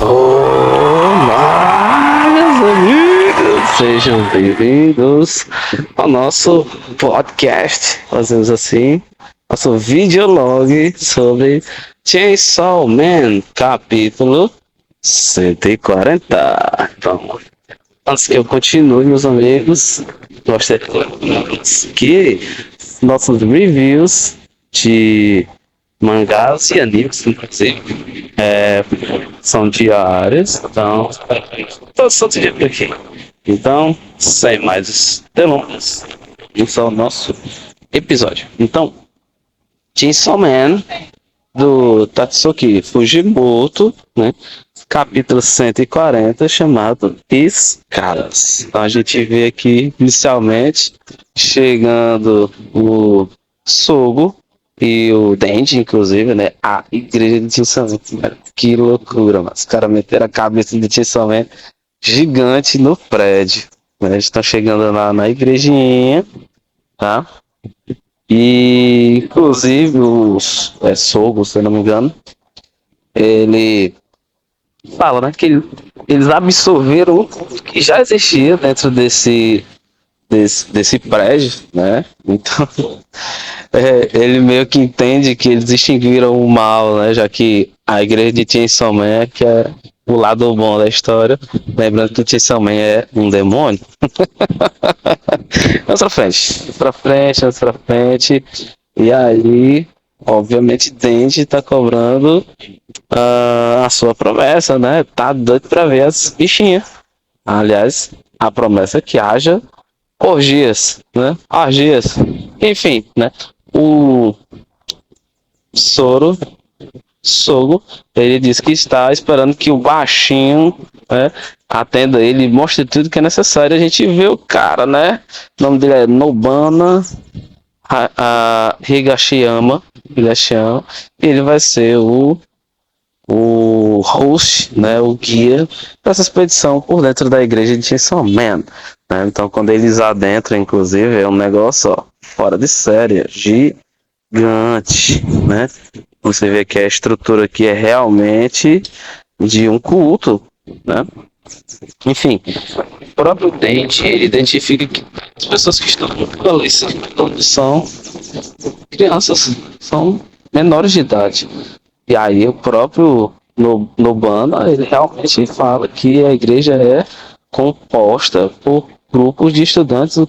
Olá, meus amigos! Sejam bem-vindos ao nosso podcast, fazemos assim, nosso videolog sobre Chainsaw Man, capítulo 140. Então, antes que eu continue, meus amigos, gostaria que nossos reviews de mangás e animes, inclusive, são diários, então todos são dia por aqui. Então, sem mais delongas, vamos ao nosso episódio. Então, Chainsaw Man do Tatsuki Fujimoto, né? Capítulo 140, chamado Escadas. Então a gente vê aqui inicialmente chegando o Sogo e o Denji, inclusive, né? A igreja de Chainsaw Man. Que loucura, mas os caras meteram a cabeça de Chainsaw Man gigante no prédio. Né? Eles estão chegando lá na igrejinha, tá? E inclusive os Sogo, se eu não me engano, ele fala, né, que eles absorveram o que já existia dentro desse prédio, né? Então ele meio que entende que eles extinguiram o mal, né? Já que a igreja de Chainsaw Man, que é o lado bom da história, lembrando que o Chainsaw Man é um demônio. Vamos pra frente, vamos pra frente, vamos pra frente. E aí, obviamente, Denji tá cobrando a sua promessa, né? Tá doido pra ver as bichinhas. Aliás, a promessa é que haja orgias, né? Orgias. Enfim, né? O Soro, Sogo, ele diz que está esperando que o baixinho, né, atenda ele, mostre tudo que é necessário. A gente vê o cara, né? O nome dele é Nobana Higashiyama. E ele vai ser o host, né, o guia dessa expedição por dentro da igreja de Chainsaw Man, né? Então, quando eles adentram, inclusive, é um negócio ó, fora de série, gigante, né? Você vê que a estrutura aqui é realmente de um culto, né? Enfim, o próprio Dente, ele identifica que as pessoas que estão ali são crianças, são menores de idade. E aí o próprio Nobana, ele realmente fala que a igreja é composta por grupos de estudantes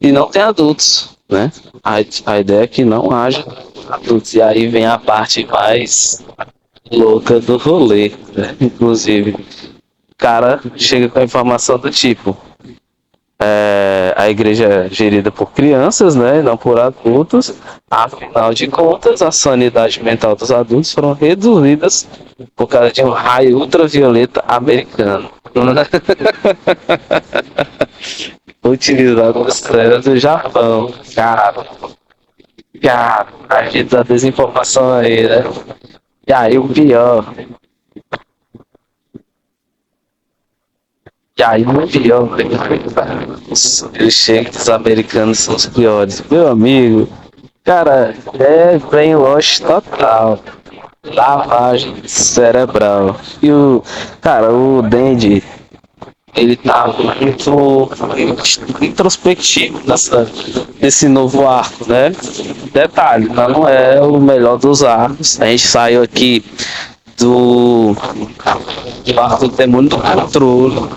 e não tem adultos, né? A ideia é que não haja adultos. E aí vem a parte mais louca do rolê, né? Inclusive, o cara chega com a informação do tipo, a igreja é gerida por crianças, né, não por adultos. Afinal de contas, a sanidade mental dos adultos foram reduzidas por causa de um raio ultravioleta americano. Utilizado nas trevas do Japão. Cara, a gente da desinformação aí, né? E aí o pior. E aí o pior, eles chegam, os americanos são os piores. Meu amigo, cara, é brainwash total. Lavagem cerebral. E o Dandy, ele tá muito introspectivo nesse novo arco, né? Detalhe, não é o melhor dos arcos. A gente saiu aqui do arco do Demônio do Controle,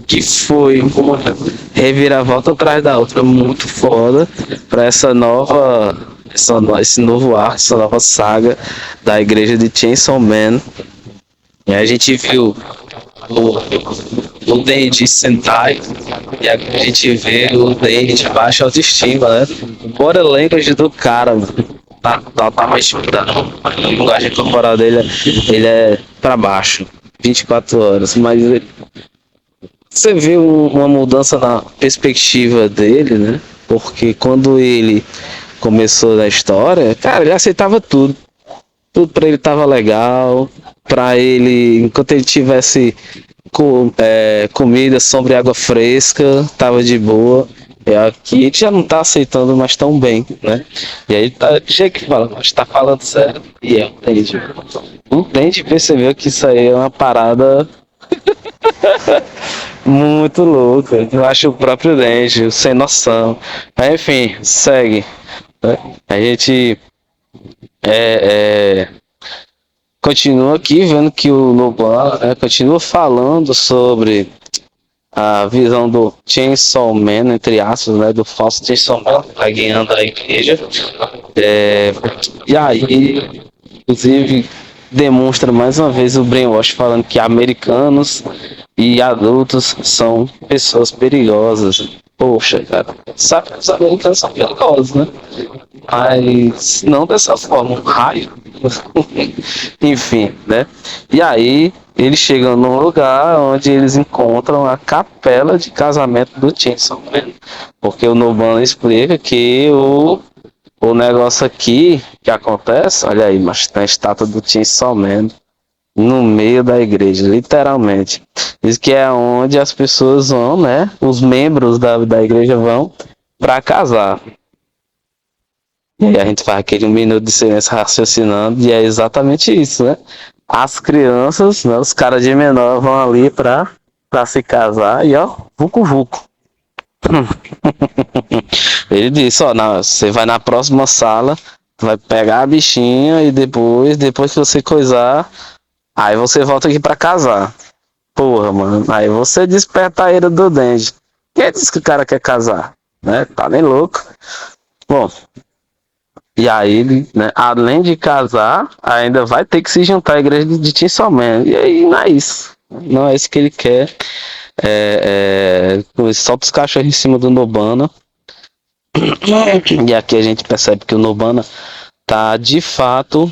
que foi uma reviravolta atrás da outra muito foda para esse novo arco, essa nova saga da igreja de Chainsaw Man. E a gente viu o Denji Sentai e a gente vê o Denji de baixa autoestima, né? Bora language do cara, mano. Tá mais mudando. A linguagem corporal dele ele é pra baixo, 24 horas, mas você vê uma mudança na perspectiva dele, né? Porque quando ele começou na história, cara, ele aceitava tudo. Tudo pra ele tava legal. Pra ele, enquanto ele tivesse comida, sombra e água fresca, tava de boa. Aqui a gente já não tá aceitando mais tão bem, né? E aí tá, chega que fala, mas tá falando sério. E é o Denji. O o Dente percebeu que isso aí é uma parada muito louca. Eu acho o próprio Dente, sem noção. Mas enfim, segue. Né? A gente é, continua aqui vendo que o Loban continua falando sobre a visão do Chainsaw Man, entre aspas, né, do falso Chainsaw Man, tá guiando a igreja. E aí, inclusive, demonstra mais uma vez o Brainwash falando que americanos e adultos são pessoas perigosas. Poxa, cara, sabe que os americanos são perigosos, né? Mas não dessa forma, um raio. Enfim, né? E aí eles chegam num lugar onde eles encontram a capela de casamento do Chainsaw Man. Porque o Nobana explica que o negócio aqui que acontece, olha aí, mas tem a estátua do Chainsaw Man no meio da igreja, literalmente. Diz que é onde as pessoas vão, né? Os membros da igreja vão para casar. E aí a gente faz aquele 1 minuto de silêncio raciocinando, e é exatamente isso, né? As crianças, né, os caras de menor vão ali pra se casar e ó, vucu vucu. Ele disse, ó, você vai na próxima sala, vai pegar a bichinha e depois que você coisar, aí você volta aqui pra casar. Porra, mano, aí você desperta a ira do Denji. Quem disse que o cara quer casar? Né? Tá nem louco. Bom, e aí ele, né, além de casar, ainda vai ter que se juntar à igreja de Chainsaw Man. E aí não é isso. Não é isso que ele quer. Solta os cachorros em cima do Nobana. E aqui a gente percebe que o Nobana tá de fato.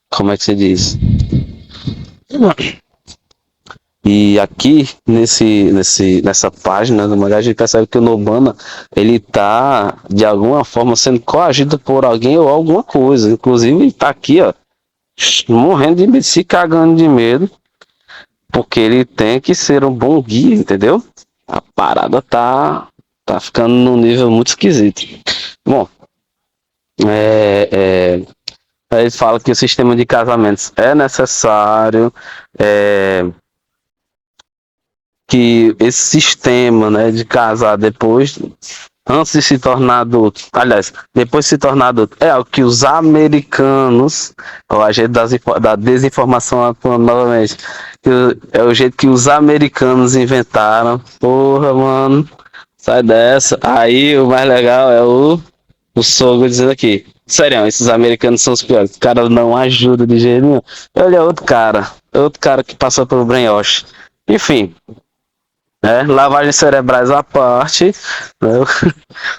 Como é que se diz? E aqui nessa página do mangá a gente percebe que o Nobana ele tá de alguma forma sendo coagido por alguém ou alguma coisa. Inclusive ele tá aqui, ó, morrendo de medo, se cagando de medo, porque ele tem que ser um bom guia, entendeu? A parada tá ficando num nível muito esquisito. Bom, ele fala que o sistema de casamentos é necessário, que esse sistema, né, de casar depois, antes de se tornar adulto, aliás, depois de se tornar adulto, é o que os americanos, o agente da desinformação atuando novamente, é o jeito que os americanos inventaram. Porra, mano, sai dessa. Aí o mais legal é o sogro dizendo aqui, sério, esses americanos são os piores, os caras não ajudam de jeito nenhum. Ele é outro cara que passou pelo Brainwash. Enfim, né? Lavagem cerebrais à parte, né?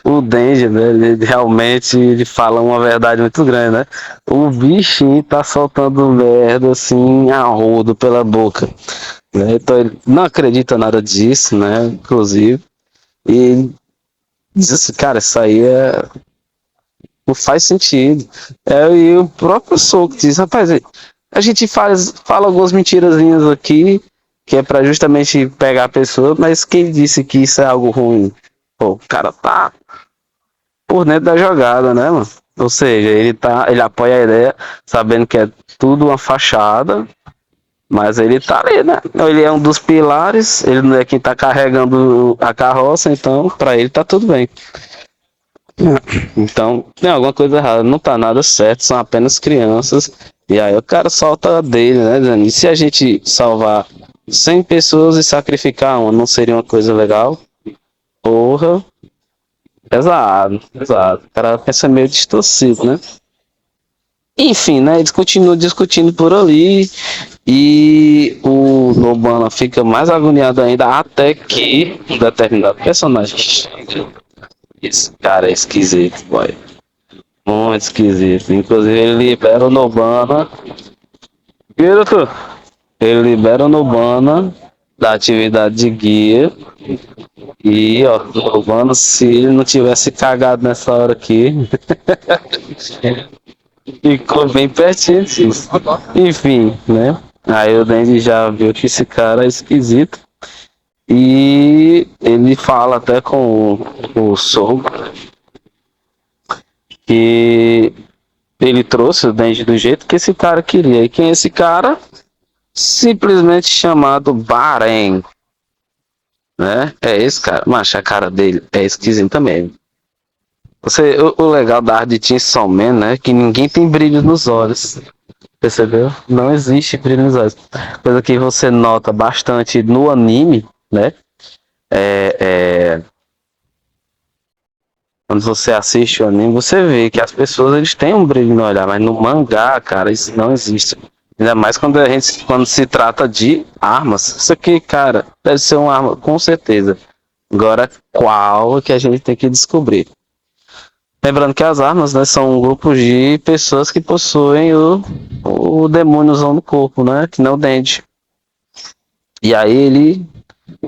O Denji, né? Ele realmente ele fala uma verdade muito grande, né? O bichinho tá soltando merda assim, a rodo pela boca, né? Então ele não acredita nada disso, né? Inclusive, e diz assim, cara, isso aí não faz sentido. E o próprio Soco diz, rapaz, a gente fala algumas mentirazinhas aqui, que é para justamente pegar a pessoa, mas quem disse que isso é algo ruim? Pô, o cara tá por dentro da jogada, né, mano? Ou seja, ele apoia a ideia, sabendo que é tudo uma fachada, mas ele tá ali, né? Ele é um dos pilares, ele não é quem tá carregando a carroça, então para ele tá tudo bem. Então, tem alguma coisa errada, não tá nada certo, são apenas crianças. E aí o cara solta dele, né, Dani? E se a gente salvar 100 pessoas e sacrificar uma, não seria uma coisa legal? Porra, pesado, pesado. O cara pensa meio distorcido, né? Enfim, né? Eles continuam discutindo por ali e o Nobana fica mais agoniado ainda até que um determinado personagem chega. Esse cara é esquisito, boy. Muito esquisito. Inclusive ele libera o Nobana. E doutor? Ele libera o Nobana da atividade de guia. E ó, o Nobana, se ele não tivesse cagado nessa hora aqui, ficou bem pertinho disso. Enfim, né? Aí o Dandy já viu que esse cara é esquisito. E ele fala até com o Soul que Ele trouxe o Denji do jeito que esse cara queria. E quem é esse cara? Simplesmente chamado Bahrein, né? É esse cara. Mas a cara dele é esquisito também. O legal da arte de Chainsaw Man, né? Que ninguém tem brilho nos olhos. Percebeu? Não existe brilho nos olhos. Coisa que você nota bastante no anime, né? É, quando você assiste o anime, você vê que as pessoas eles têm um brilho no olhar, mas no mangá, cara, isso não existe. Ainda mais quando se trata de armas. Isso aqui, cara, deve ser uma arma, com certeza. Agora, qual que a gente tem que descobrir? Lembrando que as armas, né, são um grupo de pessoas que possuem o demôniozão no corpo, né? Que não o Dente. E aí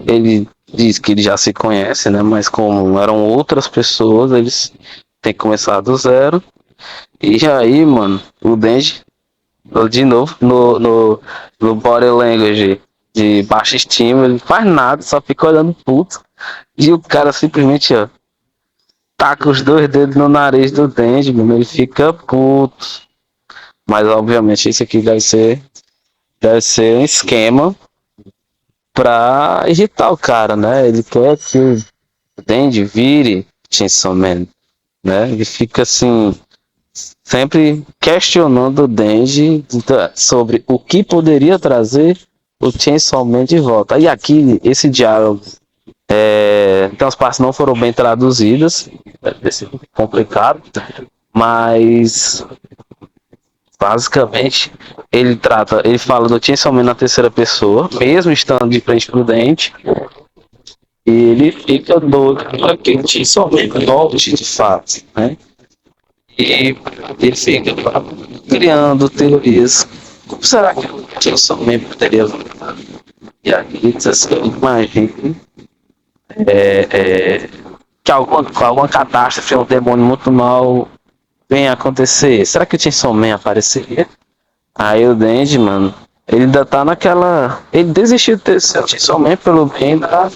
ele diz que ele já se conhece, né? Mas como eram outras pessoas, eles têm que começar do zero. E aí, mano, o Denji, de novo, no body language de baixa estima, ele faz nada, só fica olhando puto. E o cara simplesmente, ó, taca os dois dedos no nariz do Denji, mano, ele fica puto. Mas obviamente isso aqui deve ser um esquema pra irritar o cara, né? Ele quer que o Denji vire Chainsaw Man, né? Ele fica assim, sempre questionando o Denji sobre o que poderia trazer o Chainsaw Man de volta. E aqui, esse diálogo, então as partes não foram bem traduzidas, deve ter sido complicado, mas basicamente ele fala do Chainsaw Man na terceira pessoa, mesmo estando de frente pro Dente, e ele fica doido para que o Chainsaw Man volte de fato, né? E ele fica criando teorias. Como será que o Chainsaw Man poderia voltar? E aí diz assim, imagine que alguma catástrofe, um demônio muito mal venha acontecer. Será que o Chainsaw Man apareceria? Aí o Denji, mano, ele ainda tá naquela. Ele desistiu de ter seu Chainsaw Man pelo bem da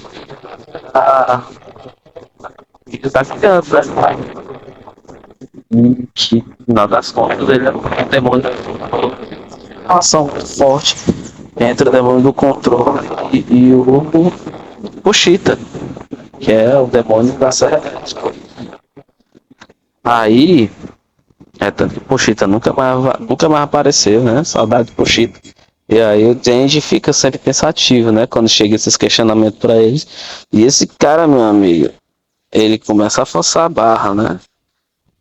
criança, né? Que, na das contas, ele é um demônio. Uma ação muito forte entre o demônio do controle e o Cheetah, que é o demônio da Serra Elétrica. Aí, tanto que o Pochita nunca mais apareceu, né? Saudade do Pochita. E aí o Denji fica sempre pensativo, né? Quando chega esses questionamentos pra eles. E esse cara, meu amigo, ele começa a forçar a barra, né?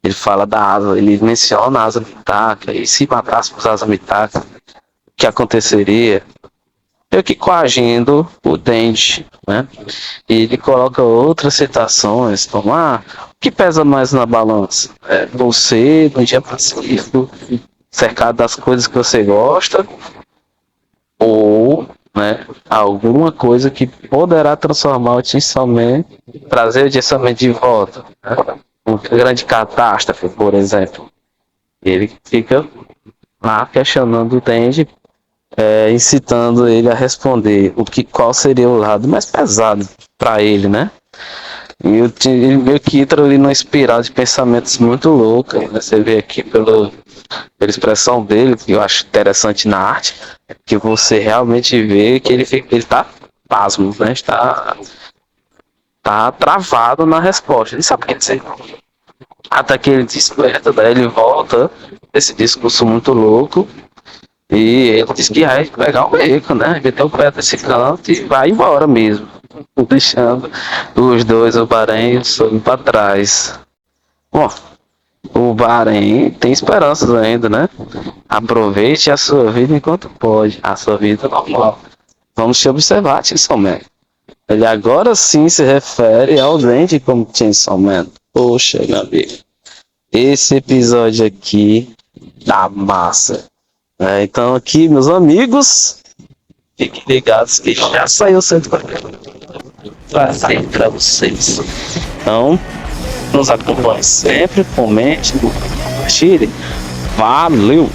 Ele fala da asa, ele menciona a asa Mitaka, e se matássemos a asa Mitaka, o que aconteceria? Eu que coagindo o Denji, né? E ele coloca outras citações, como, o que pesa mais na balança? Você, no dia pacífico, cercado das coisas que você gosta, ou, né, alguma coisa que poderá transformar o Chainsaw Man, trazer o Chainsaw Man de volta, né? Uma grande catástrofe, por exemplo. Ele fica lá questionando o Denji, incitando ele a responder qual seria o lado mais pesado para ele, né? E ele meio que entra ali numa espiral de pensamentos muito louca, né? Você vê aqui pela expressão dele, que eu acho interessante na arte, que você realmente vê que ele tá pasmo, né? Tá travado na resposta. Ele sabe o que dizer. Até que ele desperta, daí ele volta esse discurso muito louco. E ele diz que vai pegar o beco, né? Meter o pé desse canto e vai embora mesmo. Deixando os dois, o Bahrein e o Sul, para trás. Bom, o Bahrein tem esperanças ainda, né? Aproveite a sua vida enquanto pode. A sua vida normal. Vamos te observar, Chainsaw Man. Ele agora sim se refere ao Dente como Chainsaw Man. Poxa, meu amigo. Esse episódio aqui tá massa. Então aqui, meus amigos, fiquem ligados que já saiu o 140 para sair para vocês. Então, nos acompanhe sempre, comente, compartilhe. Valeu!